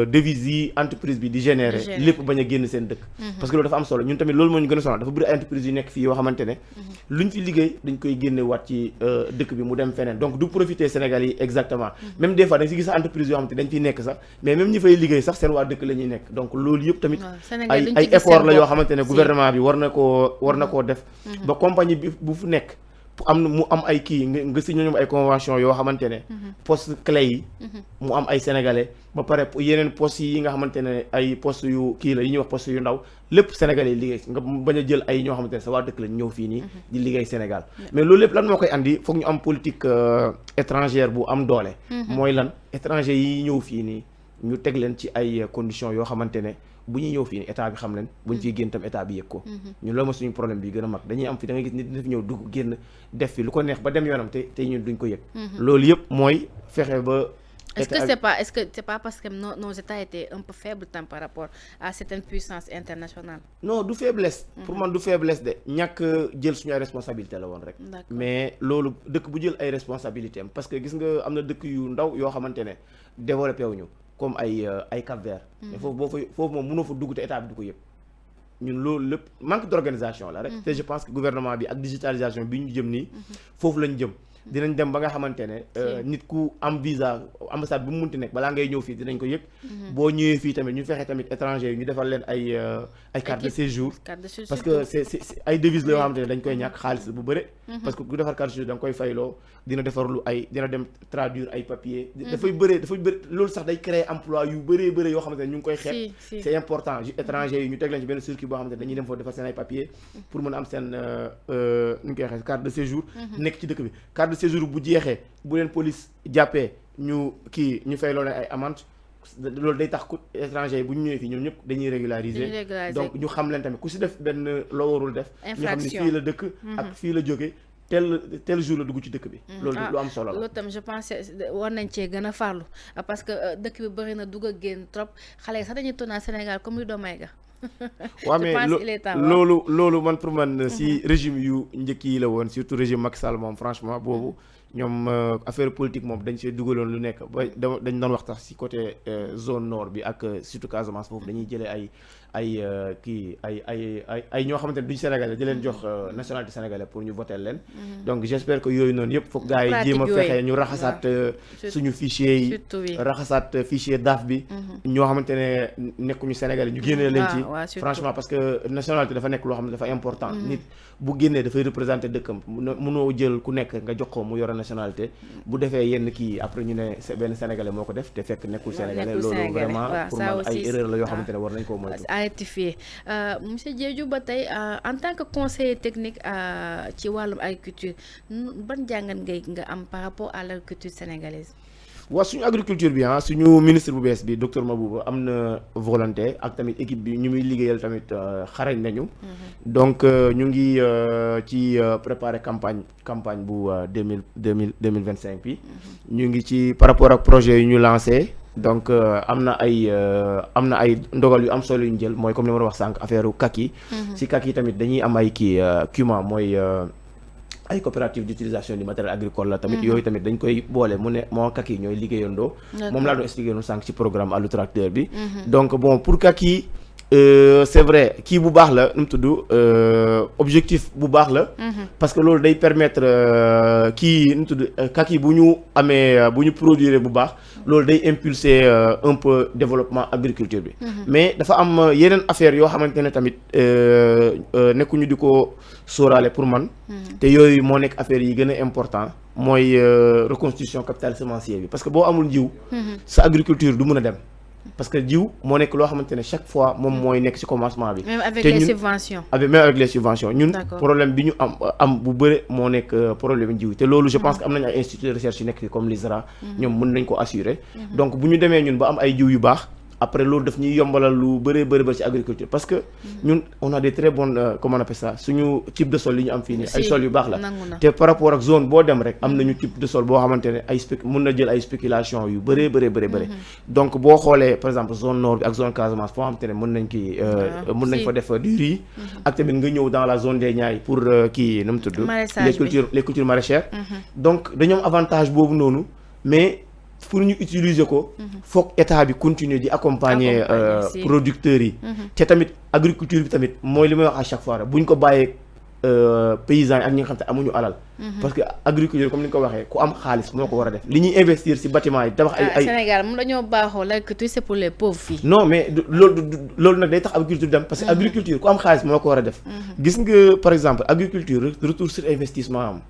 devise yi entreprise bi di générer lépp bañ a génn seen dëkk parce que loolu dafa am solo ñun tamit loolu moo ñu gën a sonal dafa bëri ay entreprise yu nekk fii yoo xamante ne luñ fi liggéey dañ koy génne waat ci dëkk bi mu dem feneen donc du profiter Sénégal yi exactement même des fois da nga si gis entreprise yoo xamante dañ fiy nekk sax mais même ñi fay liggéey sax seen waa dëkk la ñuy nekk donc loolu yëpp tamit ay effort la yoo xamante ne gouvernement bi war na koo def ba compagnie bi bu fu nekk mu am ay kii nga signé ñoom ay convention yoo xamante ne poste clé yi mu am ay sénégalais ba pare yeneen poste yi nga xamante ne ay poste yu kii la yi ñuy wax poste yu ndaw lépp sénégalais yi liggéey nga bañ a jël ay ñoo xamante ne sa waa dëkk lañ ñëw fii nii di liggéey Sénégal mais loolu lépp lan moo koy andi foog ñu am politique étrangère bu am doole mooy lan étranger yi ñëw fii nii ñu teg leen ci ay conditions yoo xamante ne bu ñuy ñëw fii ni état bi xam leen bu ñu fiy génn tam état bi yëg ko ñun loolu ma suñu problème bi gën a mag dañuy am fi da nga gis nit dina fi ñëw dugg génn def fi lu ko neex ba dem yoonam te ñun duñ ko yëg loolu yëpp mooy fexe ba est-ce que c'est pas parce que nos états étaient un peu faibles par rapport à certaines puissances internationales non du faiblesse pour man du faiblesse de ñàkk jël suñu ay responsabilité la woon rek mais loolu dëkk bu jël ay responsabilité am parce que gis nga am na dëkk yu ndaw yoo xamante ne développé wuñu comme ay Cap-Vert mais foofu moom mënoo fa dugg te état bi du ko yëpp ñun loolu lépp manque d'organisation la rek te je pense que gouvernement bi ak digitalisation bi ñu jëm nii foofu lañ jëm dinañ dem ba nga xamante ne nit ku am visa ambassade bu mu munti nekk balaa ngay ñëw fii dinañ ko yëg boo ñëwee fii tamit ñu fexe tamit étranger yi ñu defal leen ay carte de séjour parce que c'est ay devises la yoo xamante ne dañ koy ñàkk xaalis bu bëre parce que ku defar carte de séjour da nga koy fayloo dina defarlu dina dem traduire ay papier dafay bëri loolu sax day créer emploi yu bëree yoo xamante ne ñu ngi koy xeet c'est important étranger yi ñu teg leen ci benn circuit boo xamante ne dañuy dem foofu defar seen ay papier pour mën a am seen nu ñu koy waxee carte de séjour nekk ci dëkk bi carte de séjour bu jeexee bu leen police jàppee ñu fayloo leen ay amende loolu day tax ku étranger yi bu ñu ñëwee fii ñoom ñëpp dañuy régulariser donc ñu xam leen tamit ku si def benn loo warul def ñu xam ne fii la dëkk ak fii la jóge tel jour la dugg ci dëkk bi loolu lu am solo la loolu tam je pense war nañ cee gën a farlu parce que dëkk bi bëri na dugg ak génn trop xale yi sax dañuy tourner Sénégal comme yu doomay ga waaw mais loolu man pour man si régime yu njëkk yi la woon surtout régime Macky Sall moom franchement boobu ñoom affaire politique moom dañ see dugaloon lu nekk ba dañ doon wax tax si côté zone nord bi ak surtout Casamance foofu dañuy jëlee ay ñoo xamante ne duñ sénégalais di leen jox nationalité sénégalais pour ñu voter leen donc j'espère que yooyu noonu yëpp foog gars yi jéem a fexe ñu raxasaat suñu fichier yi raxasaat fichier DAF bi ñoo xamante ne nekkuñu sénégalais ñu génnee leen ci franchement parce que nationalité dafa nekk loo xam ne dafa important nit bu génnee dafay représenter dëkkam mënoo jël ku nekk nga jox ko mu yore nationalité bu defee yenn kii après ñu ne benn sénégalais moo ko def te fekk nekkul sénégalais loolu vraiment pour man ay erreur la yoo xamante ne war nañ koo moytu rectifier monsieur Diédhiou ba tey en tant que conseiller technique ci wàllum agriculture ban jàngat nga am par rapport à l'agriculture sénégalaise waaw suñu agriculture bi suñu ministre bu bees bi docteur Mabouba am na volonté ak tamit équipe bi ñu muy liggéeyal tamit xarañ nañu donc ñu ngi ci préparer campagne bu 2025 bi ñu ngi ci par rapport ak projet yu ñu lancé donc am na ay ndogal yu am solo yu ñu jël mooy comme li ma wax sànq affaire u kaki si kaki tamit dañuy am ay CUMA mooy ay coopérative d'utilisation du matériel agricole la tamit yooyu tamit dañ koy boole mu ne moo kaki ñooy liggéeyandoo moom laa doon expliqué noonu sànq ci programme Allo Tracteur bi donc bon pour kaki c'est vrai kii bu baax la nu mu tudd objectif bu baax la parce que loolu day permettre kii nu mu tudd kaki bu ñu amee bu ñu produire bu baax loolu day impulser un peu développement agriculture bi mais dafa am yeneen affaire yoo xamante ne tamit nekkuñu di ko sóoraale pour man te yooyu moo nekk affaire yi gën a important mooy reconstitution capital semencier bi parce que boo amul njiw sa agriculture du mën a dem parce que jiw moo nekk loo xamante ne chaque fois moom mooy nekk ci commencement bi. même avec les subventions. même avec les subventions ñun. problème bi ñu am bu bëre moo nekk problème jiw te loolu je pense que am nañu ay instituts de recherche yu nekk comme l'ISRA. ñoom mën nañ ko assurer. donc bu ñu demee ñun ba am ay jiw yu baax après loolu daf ñuy yombalal lu bëree bëri ci agriculture parce que ñun on a des très bonnes comment on appelle ça suñu type de sol yi ñu am fii nii ay sol yu baax la te par rapport ak zone boo dem rek am nañu type de sol boo xamante ne ay mun na jël ay spéculation yu bëree bëri donc boo xoolee par exemple zone nord bi ak zone Casamance foo xamante ne mën nañ kii mën nañ fa def du riz ak tamit nga ñëw dans la zone des Niayes pour kii nu mu tudd les cultures maraîchères donc dañoo am avantage boobu noonu mais pour ñu utiliser ko foog état bi continuer di accompagner producteurs yi te tamit agriculture bi tamit mooy li may wax à chaque fois rek bu ñu ko bàyyee paysans yi ak ñi nga xam te amuñu alal parce que agriculture comme ni nga ko waxee ku am xaalis moo ko war a def li ñuy investir ci bâtiment yi tabax ay Sénégal moom dañoo baaxoo l'agriculture c'est pour les pauvres fii non mais loolu nag day tax agriculture dem parce que agriculture ku am xaalis moo ko war a def gis nga par exemple agriculture retour sur investissement am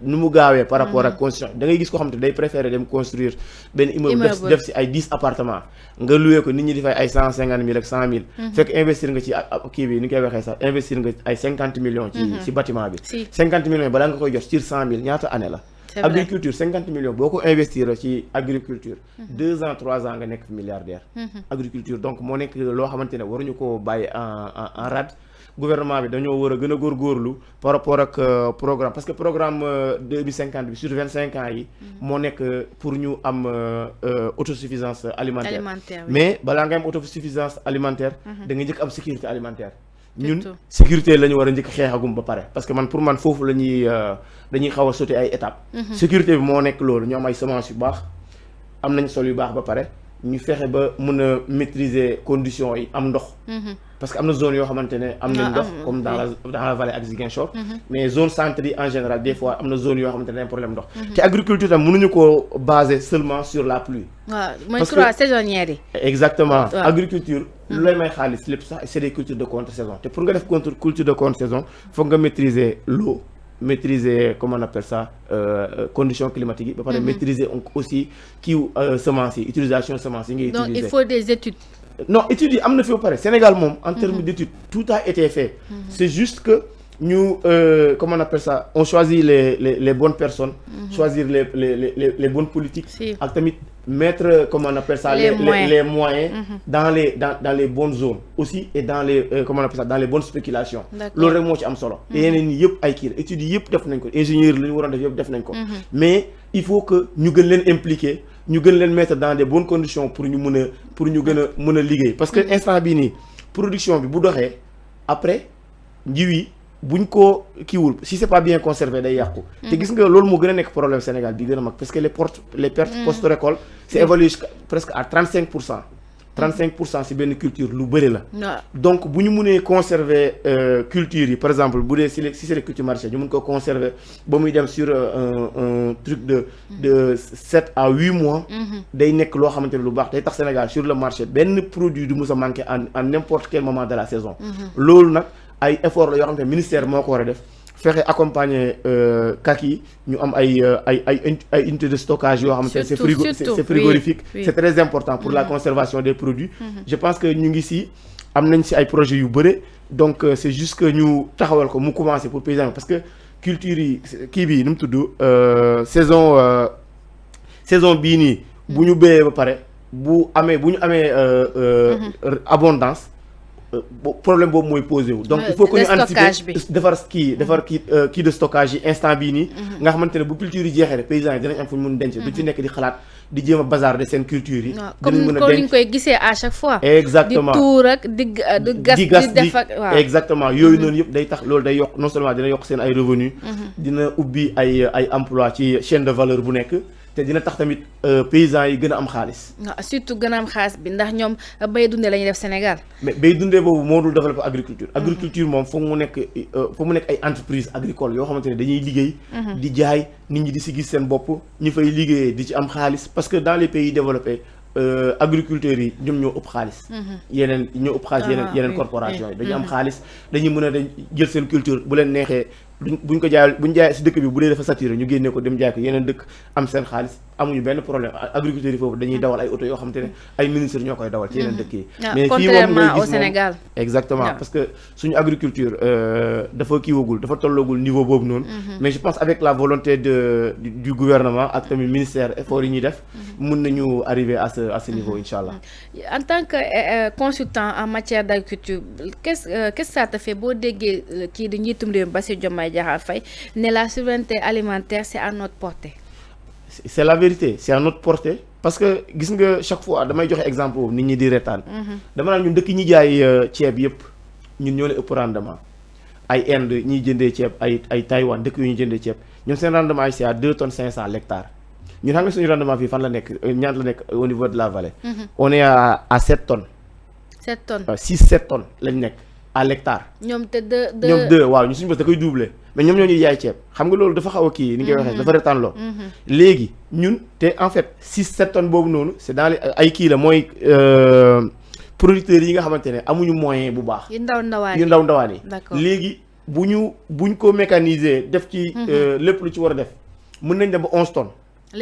nu mu gaawee par rapport ak construction da ngay gis ko xam te day préférer dem construire benn immeuble def ci ay 10 appartements nga loué ko nit ñi di fay ay 150 000 ak 100 000 fekk investir nga ci kii bi ni koy waxee sax investir nga ay 50 millions ci bâtiment bi 50 millions balaa nga koy jot sur 100 000 ñaata année la agriculture 50 millions boo ko investir ci agriculture 2 ans 3 ans nga nekk milliardaire agriculture donc moo nekk loo xamante ne waruñu ko bàyyi en rade gouvernement bi dañoo war a gën a góorgóorlu par rapport ak programme parce que programme 2050 bi sur 25 ans yi moo nekk pour ñu am autosuffisance alimentaire mais balaa nga am autosuffisance alimentaire da nga njëkk am sécurité alimentaire ñun sécurité la ñu war a njëkk xeexagum ba pare parce que man pour man foofu la ñuy dañuy xaw a sauter ay étapes sécurité bi moo nekk loolu ñu am ay semences yu baax am nañ sol yu baax ba pare ñu fexe ba mën a maîtriser conditions yi am ndox parce que am na zone yoo xamante ne am nañ ndox comme dans la vallée ak Ziguinchor mais zone centre yi en général des fois am na zone yoo xamante ne am problème ndox te agriculture tam mënuñu ko baser seulement sur la pluie mooy trois saisonnières yi exactement agriculture lu lay may xaalis lépp sax c'est des cultures de contre-saison te pour nga def culture de contre-saison foog nga maîtriser l'eau maîtriser comment on appelle ça conditions climatiques yi ba pare maîtriser aussi kiiw semences yi utilisation semences yi ngay utiliser donc il faut des études non études yi am na fi ba pare Sénégal moom en termes d'études tout a été fait c'est juste que ñu comment on appelle ça on choisit les bonnes personnes choisir les bonnes politiques ak tamit mettre comment on appelle ça les moyens dans les bonnes zones aussi et dans les comment on appelle ça dans les bonnes spéculations loolu rek moo ci am solo te yeneen ñi yëpp ay kii la études yi yëpp def nañ ko ingénieur la ñu waroon def yëpp def nañ ko mais il faut que ñu gën leen impliquer ñu gën leen mettre dans des bonnes conditions pour ñu mën a pour ñu gën a mën a liggéey parce que instant bii nii production bi bu doxee après njiw yi buñ ko kiiwul si c'est pas bien conservé day yàqu te gis nga loolu moo gën a nekk problème Sénégal bi gën a mag parce que les pertes post-récolte c'est évalué presque à 35% 35% si benn culture lu bëri la donc bu ñu mënee conserver culture yi par exemple bu dee si c'est les cultures maraîchères ñu mën ko conserver ba muy dem sur un truc de 7 à 8 mois day nekk loo xamante ne lu baax day tax Sénégal sur le marché benn produit du mus a manquer en n'importe quel moment de la saison loolu nag ay effort la yoo xamante ne ministère moo ko war a def fexe accompagner kak yi ñu am ay unité de stockage yoo xamante ne c'est frigorifique c'est très important pour la conservation des produits je pense que ñu ngi si am nañ si ay projets yu bëre donc c'est juste que ñu taxawal ko mu commencer pour paysans parce que culture yi kii bi nu mu tudd saison bii nii bu ñu béyee ba pare bu ñu amee abondance problème boobu mooy posé wu donc il faut que ñu anticiper defar kii de stockage yi instant bii nii nga xamante ne bu culture yi jeexee rek paysans yi dinañ am fu ñu mën denc du ci nekk di xalaat di jéem a bazarder seen culture yi comme ni ñu koy gisee à chaque fois exactement di tuur ak di gas di def ak waaw exactement yooyu noonu yëpp day tax loolu day yokk non seulement dina yokk seen ay revenus dina ubbi ay emploi ci chaîne de valeur bu nekk te dina tax tamit paysans yi gën a am xaalis. surtout gën a am xaalis bi ndax ñoom bay dundee la ñuy def Sénégal. mais bay dundee boobu moo dul développer agriculture. agriculture moom foog mu nekk ay entreprises agricoles yoo xamante ne dañuy liggéey. di jaay nit ñi di si gis seen bopp ñu fay liggéeyee di ci am xaalis parce que dans les pays développés agriculteurs yi ñoom ñoo ëpp xaalis. yeneen ñoo ëpp xaalis yeneen corporation yi dañu am xaalis dañuy mën a jël seen culture bu leen neexee. buñ ko jaayal buñ jaayee si dëkk bi bu dee dafa saturé ñu génnee ko dem jaay ko yeneen dëkk am seen xaalis amuñu benn problème agriculteurs yi foofu dañuy dawal ay oto yoo xamante ne ay ministres ñoo koy dawal ci yeneen dëkk yi mais contrairement au Sénégal exactement parce que suñu agriculture dafa kiiwagul dafa tolloogul niveau boobu noonu mais je pense avec la volonté du gouvernement ak tamit ministère effort yi ñuy def mun nañu arriver à ce niveau incha allah. En tant que consultant en matière d'agriculture qu'est-ce que ça te fait boo déggee kii di njiitum réew Bassirou Diomaye Diakhar Faye ne la souveraineté alimentaire c'est à notre portée. C'est la vérité c'est à notre portée parce que gis nga chaque fois damay joxe exemple boobu nit ñi di retaan dama naan ñun dëkk ñi jaay ceeb yëpp ñun ñoo leen ëpp rendement ay Inde ñiy jëndee ceeb ay Taïwan dëkk yu ñuy jëndee ceeb ñoom seen rendement yi c'est à 2 tonnes 500 l'hectare ñun xam nga suñu rendement fii fan la nekk ñaata la nekk au niveau de la vallée on est à 7 tonnes 7 tonnes 6-7 tonnes lañ nekk à l'hectare ñoom te ñoom 2 waaw ñu suñu bës da koy doubler mais ñoom ñoo ñuy jaay ceeb xam nga loolu dafa xaw a kii ni ngay waxee dafa retaan loo léegi ñun te en fait 6-7 tonnes boobu noonu c'est dans les ay kii la mooy producteurs yi nga xamante ne amuñu moyen bu baax yu ndaw ndawaan yi léegi buñ ko mécaniser def ci lépp lu ci war a def mën nañ dem ba 11 tonnes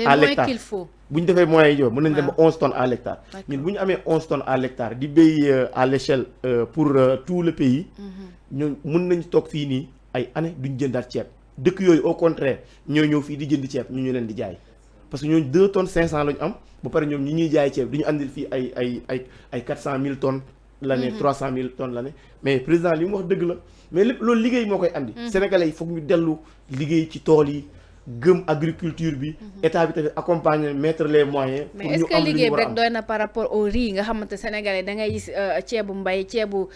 à l'hectare qu'il faut bu ñu defee moyens yi mën nañ dem ba 11 tonnes à l'hectare ñun bu ñu amee 11 tonnes à l'hectare di béy à l'échelle pour tout le pays ñun mën nañ toog fii nii ay année duñ jëndaat ceeb dëkk yooyu au contraire ñoo ñëw fii di jënd ceeb ñu leen di jaay parce que ñooñu 2 tonnes 500 lañu am ba pare ñoom ñi ñuy jaay ceeb du ñu andil fii ay 400 000 tonnes l'année 300 000 tonnes l'année mais président li mu wax dëgg la mais lépp loolu liggéey moo koy andi sénégalais yi foog ñu dellu liggéey ci tool yi gëm agriculture bi état bi tamit accompagner mettre les moyens mais est-ce que liggéey bi rek doy na par rapport au riz nga xamante sénégalais da ngay gis ceebu mbay ceebu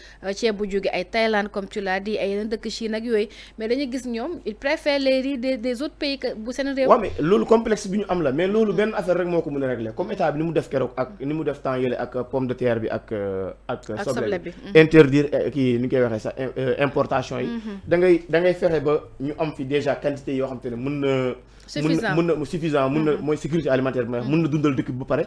jóge ay Thaïlande comme tu l'as dit ay yeneen dëkk Chine ak yooyu mais dañuy gis ñoom ils préfèrent les riz des autres pays que bu seen réew. waaw mais loolu complexe bi ñu am la mais loolu benn affaire rek moo ko mën a régler comme état bi ni mu def keroog ak ni mu def temps yële ak pomme de terre bi ak soble bi interdire kii ni ñu koy waxee sax importation yi da ngay fexe ba ñu am fi déjà quantité yoo xam te ne mën na suffisant mën na mooy sécurité alimentaire bi mën na dundal dëkk bi ba pare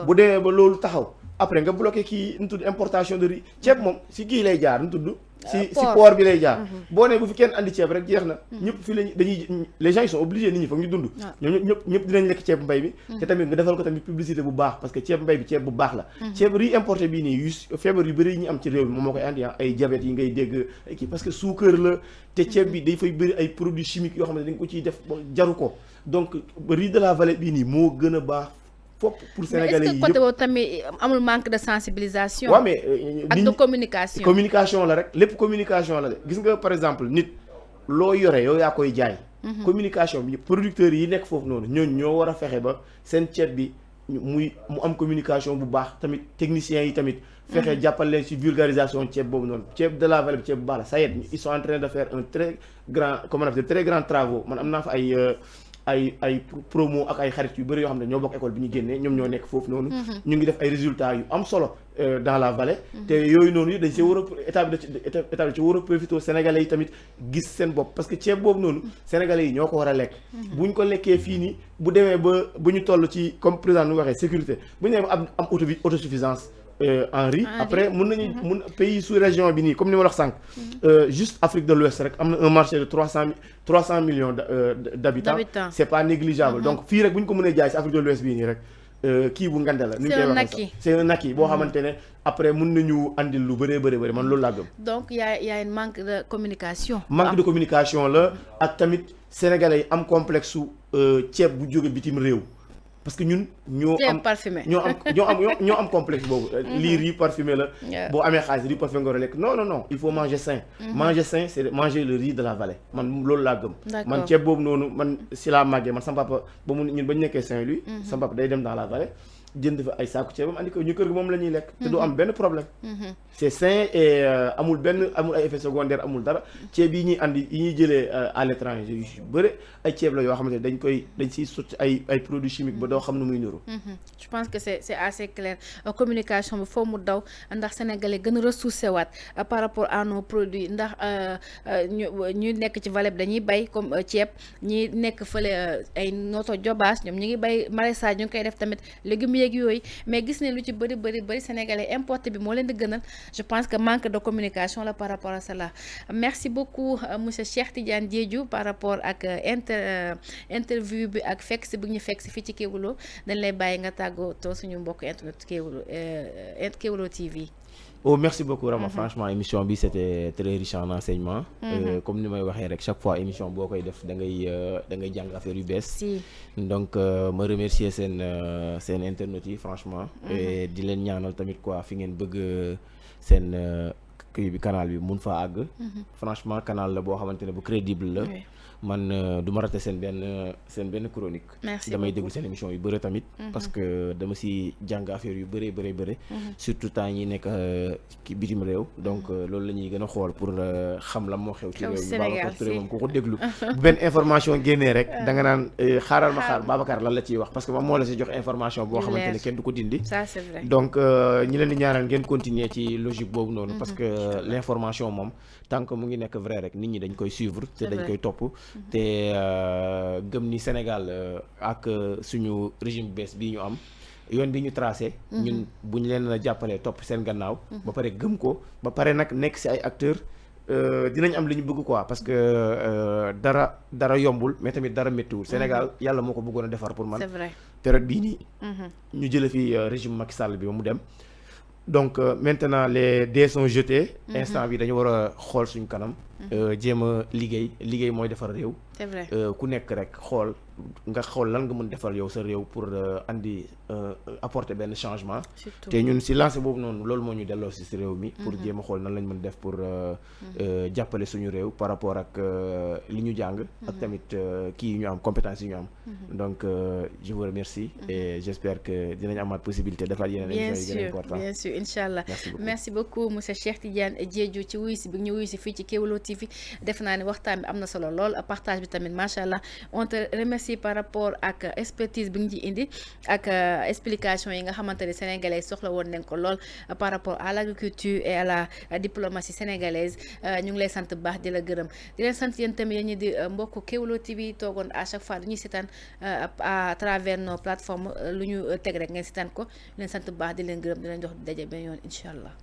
bu demee ba loolu taxaw après nga bloqué kii nu tudd importation de riz ceeb moom si kii lay jaar nu tudd si port bi lay jaar boo nee bu fi kenn andi ceeb rek jeex na ñëpp fi lañ dañuy les gens ils sont obligés nit ñi foog ñu dund ñoom ñëpp dinañ lekk ceeb mbay bi te tamit nga defal ko tamit publicité bu baax parce que ceeb mbay bi ceeb bu baax la ceeb riz importé bii nii yu feebar yu bëri yi ñu am ci réew bi moom moo koy andi ay diabète yi ngay dégg ay kii parce que suukar la te ceeb bi day fay bëri ay produits chimiques yoo xam ne dañ ko ciy def jaru ko donc riz de la vallée bii nii moo gën a baax fop pour sénégalais yi est-ce que côté boobu tamit amul manque de sensibilisation. waaw mais ak de communication la rek lépp communication la de gis nga par exemple nit loo yore yow yaa koy jaay. communication bi producteurs yi nekk foofu noonu ñooñu ñoo war a fexe ba seen ceeb bi mu am communication bu baax tamit techniciens yi tamit. fexe jàppal leen ci vulgarisation ceeb boobu noonu ceeb de la vallée bi ceeb bu baax la ça y est ils sont en train de faire un très grand travaux man am naa fa ay promo ak ay xarit yu bëri yoo xam ne ñoo bokk école bi ñu génnee ñoom ñoo nekk foofu noonu ñu ngi def ay résultats yu am solo dans la vallée te yooyu noonu yi dañ see war a état bi ci war a profité sénégalais yi tamit gis seen bopp parce que ceeb boobu noonu sénégalais yi ñoo ko war a lekk buñ ko lekkee fii nii bu demee ba bu ñu toll ci comme président nu waxee sécurité bu ñu demee ba am autosuffisance en riz après mun pays sous région bi nii comme ni ma la wax sànq juste Afrique de l'Ouest rek am na un marché de 300 millions d'habitants c'est pas négligeable donc fii rek bu ñu ko mënee jaay si Afrique de l'Ouest bii nii rek kii bu ngande la. c'est un acquis boo xamante ne après mun nañu andil lu bëree bëri man loolu laa gëm. donc y a un manque de communication. manque de communication la ak tamit sénégalais yi am complexe su ceeb bu jóge bitim réew. parce que ñun ñoo am complexe boobu. lii riz parfumé la. boo amee xaalis riz parfumé nga war a lekk non il faut manger sain. manger sain c'est manger le riz de la vallée man loolu laa gëm. man ceeb boobu noonu man si laa màggee man sama papa ba mu ñun ba ñu nekkee Saint-Louis. sama papa day dem dans la vallée jënd fa ay saaku ceebam andi ko ñu kër gi moom la ñuy lekk. te du am benn problème. c'est sain et amul ay effets secondaires amul dara ceeb yi ñuy andi yi ñuy jëlee à l'étranger yu bëri ay ceeb la yoo xamante ne dañ siy sotti ay produits chimiques ba doo xam nu muy niru. je pense que c'est assez clair communication bi foo mu ndax sénégalais gën a ressourcé waat par rapport à nos produits ndax ñu nekk ci vallée bi dañuy bay comme ceeb ñi nekk fële ay Notto Diobass ñoom ñu ngi bay maraîchage ñu ngi koy def tamit légumes yeeg yooyu mais gis ne lu ci bëri sénégalais importé bi moo leen di gënal je pense que manque de communication la par rapport à cela merci beaucoup monsieur Cheikh Tidiane Diédhiou par rapport ak interview bi ak fekk si bi ñu fekk si fii ci Kéwoulo dañ lay bàyyi nga tàggatoo suñu mbokk internet Kéwoulo TV. Oh, merci beaucoup Rama. Franchement émission bi c'était très riche en enseignement. Comme ni may waxee rek chaque fois émission boo koy def da ngay jàng affaire yu bees. Donc ma remercier seen internautes yi franchement. Et di leen ñaanal tamit quoi fi ngeen bëgg seen kii bi canal bi mun fa àgg. Franchement canal la boo xamante ne bu crédible la. Man du ma raté seen benn chronique. damay déglu seen émission yu bëri tamit. parce que dama si jàng affaire yu bëri. surtout temps ñi nekk ki bitim réew. donc loolu la ñuy gën a xool pour xam la moo xew ci réew mi. Babacar Touré moom ku ko déglu. bu benn information génnee rek da nga naan xaaral ma xaar Babacar lan la ciy wax parce que moom moo la si jox information boo xamante ne kenn du ko dindi. ça c'est vrai. donc ñi leen di ñaanal ngeen continuer ci logique boobu noonu. parce que l'information moom tant que mu ngi nekk vrai rek nit ñi dañ koy suivre te dañ koy topp. te gëm ni Sénégal ak suñu régime bees bii ñu am yoon bi ñu tracé. ñun bu ñu leen a jàppalee topp seen gannaaw. ba pare gëm ko ba pare nag nekk ci ay acteurs dinañ am li ñu bëgg quoi parce que dara yombul mais tamit dara méttiwul. Sénégal yàlla moo ko bëggoon a defar pour man. c'est vrai période bii nii. ñu jëlee fi régime Macky Sall bi ba mu dem. donc maintenant les dés sont jetés. instant bi dañu war a xool suñu kanam. jéem a liggéey mooy defar réew. c'est vrai ku nekk rek xool lan nga mën defal yow sa réew pour andi apporter benn changement. surtout te ñun si lancé boobu noonu loolu moo ñu delloo si réew mi. pour jéem a xool nan lañ mën def pour jàppale suñu réew par rapport ak li ñu jàng. ak tamit kii yi ñu am compétence yi ñu am. donc je vous remercie. et j'espère que dinañ amaat possibilité defaat yeneen émissions yi gën a important. bien sûr inchallah merci beaucoup monsieur Cheikh Tidiane Diédhiou ci wuyu si bi ñu wuyu si fii ci Kéwoulo TV def naa ne waxtaan bi am na solo lool partage bi tamit macha allah on te remercie par rapport ak expertise bi nga ci indi ak explication yi nga xamante ne sénégalais soxla woon nañ ko lool par rapport à l'agriculture et à la diplomatie sénégalaise ñu ngi lay sant bu baax di la gërëm di leen sant yéen tamit yéen ñi di mbokk Kéwoulo TV toogoon à chaque fois dañuy seetaan à travers nos plateformes lu ñu teg rek ngeen seetaan ko di leen sant bu baax di leen gërëm di leen jox daje benn yoon incha allah.